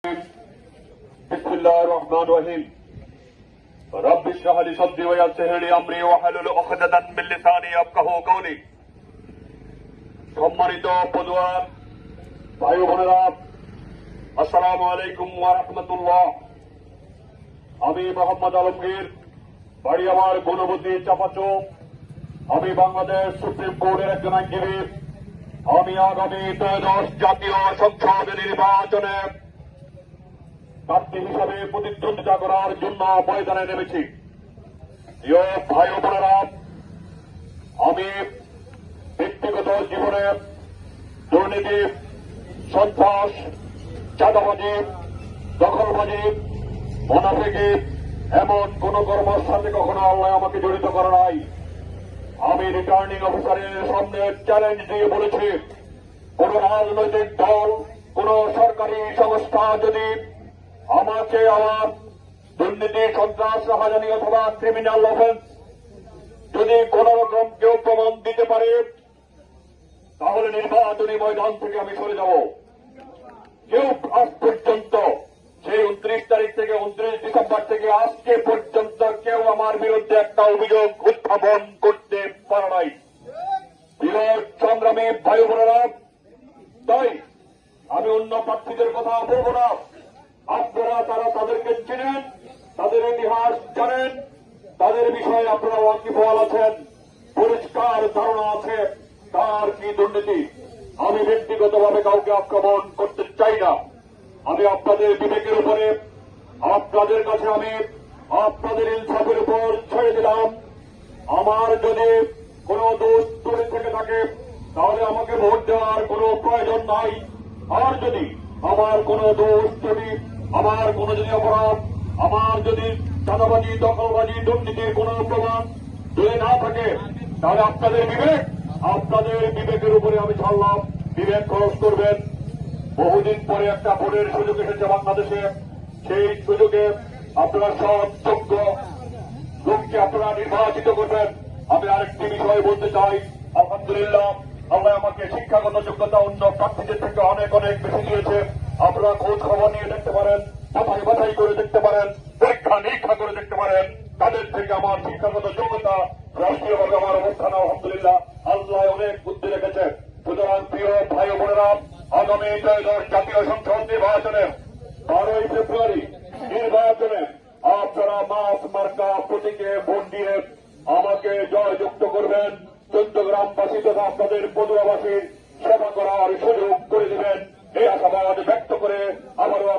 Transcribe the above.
बिस्मिल्लाहिर रहमानिर रहीम rabbi इश्रह ली सदरी व यस्सिर ली अमरी वाहलुल उक़दतम मिन लिसानी यफ्क़हू कौली। সম্মানিত পদুয়ার ভাই বোনেরা, আসসালামু আলাইকুম ওয়া রাহমাতুল্লাহ। আমি মোহাম্মদ আলমগীর, বাড়ি আমার গুণবতী চাপাচোক। আমি বাংলাদেশ সুপ্রিম কোর্টের একজন আইনজীবী। আমি আগামী ত্রয়োদশ জাতীয় সংসদ নির্বাচনে প্রার্থী হিসাবে প্রতিদ্বন্দ্বিতা করার জন্য ময়দানে নেমেছি। প্রিয় ভাই বোনেরা, আমি ব্যক্তিগত জীবনে দুর্নীতি, সন্ত্রাস, চাঁদাবাজি, দখলবাজি, মুনাফিকি এমন কোন কর্মের সাথে কখনো আল্লাহ আমাকে জড়িত করে নাই। আমি রিটার্নিং অফিসারের সামনে চ্যালেঞ্জ দিয়ে বলেছি, কোন রাজনৈতিক দল, কোন সরকারি সংস্থা যদি আমাকে আমার দুর্নীতি, সন্ত্রাস, রাহাজানি অথবা ক্রিমিনাল অফেন্স যদি কোন রকম কেউ প্রমাণ দিতে পারে, তাহলে নির্বাচনী ময়দান থেকে আমি সরে যাব। কেউ আজ পর্যন্ত সেই 29 তারিখ থেকে 29 ডিসেম্বর থেকে আজকে পর্যন্ত কেউ আমার বিরুদ্ধে একটা অভিযোগ উত্থাপন করতে পারে নাই। প্রিয় সংগ্রামী ভাই বোনেরা, তাই আমি অন্য প্রার্থীদের কথা বলব না। আপনারা তাদেরকে চিনেন, তাদের ইতিহাস জানেন, তাদের বিষয়ে আপনারা ওয়াকিবহাল আছেন, পরিষ্কার ধারণা আছে তার কি দুর্নীতি। আমি ব্যক্তিগতভাবে কাউকে আক্রমণ করতে চাই না। আমি আপনাদের বিবেকের উপরে, আপনাদের কাছে আমি আপনাদের ইনসাফের উপর ছেড়ে দিলাম। আমার যদি কোন দোষ ত্রুটি থেকে থাকে তাহলে আমাকে ভোট দেওয়ার কোনো প্রয়োজন নাই। আর যদি আমার কোন দোষ ত্রুটি, আমার কোন যদি অপরাধ, আমার যদি চাঁদাবাজি, দখলবাজি, দুর্নীতির কোন প্রমাণ যদি না থাকে, তাহলে আপনাদের বিবেকের উপরে আমি ছাড়লাম। বিবেক খরচ করবেন। বহুদিন পরে একটা ভোটের সুযোগ এসেছে বাংলাদেশে। সেই সুযোগে আপনারা সৎ যোগ্য লোককে আপনারা নির্বাচিত করবেন। আমি আরেকটি বিষয় বলতে চাই, আলহামদুলিল্লাহ আল্লাহ আমাকে শিক্ষাগত যোগ্যতা অন্য প্রার্থীদের থেকে অনেক অনেক বেশি দিয়েছে। আপনারা খোঁজ খবর নিয়ে দেখতে পারেন, বাছাই বাছাই করে দেখতে পারেন, পরীক্ষা নিরীক্ষা করে দেখতে পারেন। তাদের থেকে আমার শিক্ষাগত যোগ্যতা, রাষ্ট্রীয়ভাবে আমার অবস্থান আলহামদুলিল্লাহ আল্লাহ অনেক বুদ্ধি রেখেছে। সুতরাং প্রিয় ভাই বোনেরা, আগামী ত্রয়োদশ জাতীয় সংসদ নির্বাচনে 12 ফেব্রুয়ারি নির্বাচনে আপনারা মাস মার্কা প্রতীকে ভোট দিয়ে আমাকে জয়যুক্ত করবেন। চট্টগ্রামবাসী তথা আপনাদের পদুয়াবাসীর সেবা করার সুযোগ করে দেবেন, এই আশাবাদ ব্যক্ত করে আবারও